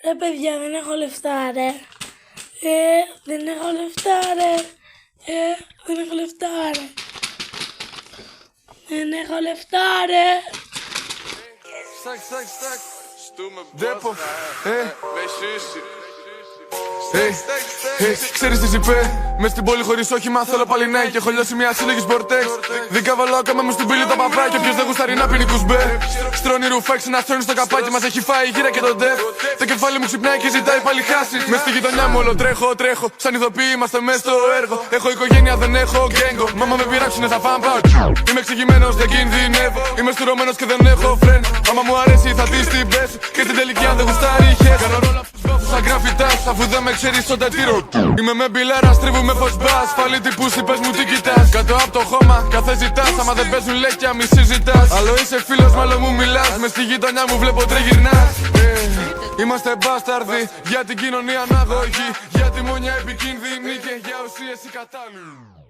Ρε παιδιά, δεν έχω λεφτά ρε. Δεν έχω λεφτά ρε. Δεν έχω λεφτά ρε. Δεν έχω λεφτά ρε. Stak. Depo, Ξέρεις τι είπε, μες στην πόλη χωρίς όχημα θέλω πάλι ναι. Και έχω λιώσει μια σύλλογη σπορτέξ. Δικά βαλόκαμα μου στην πύλη τα παπάκια. Ποιος δεν γουστάρει να πίνει κουσμπέ. Στρώνει ρουφέξ να στρώνει στο καπάκι. Μας έχει φάει η γύρα και το ντεφ. Το κεφάλι μου ξυπνάει και ζητάει πάλι χάσεις. Μες στη γειτονιά μου όλο τρέχω. Σαν ηθοποιοί είμαστε μες στο έργο. Έχω οικογένεια, δεν έχω γκέγκο. Μάμα με πειράξουνε θα φάμε πάω. Είμαι εξηγημένος, δεν κινδυνεύω. Είμαι στουρωμένος και δεν έχω φρέν. Άμα μου αρέσει θα τη την πέσω. Και στην τελική αν δεν γουστάρει χέσω. Κάνω ρόλο σαν γραφιτάς, αφού δεν με ξέρεις στον τετήρο. Είμαι με μπιλάρα, στρίβουμε πως μπας. Φαλή τυπούσι, πες μου τι κοιτάς. Κάτω απ' το χώμα, κάθε ζητάς. Άμα δεν παίζουν λέκια, μη συζητάς. Άλλο είσαι φίλος, μάλλον μου μιλάς. Μες στη γειτονιά μου βλέπω τριγυρνάς. Είμαστε μπάσταρδοι, για την κοινωνία αναγωγή. Για τη μονιά επικίνδυνη και για ουσίες η κατάλληλη.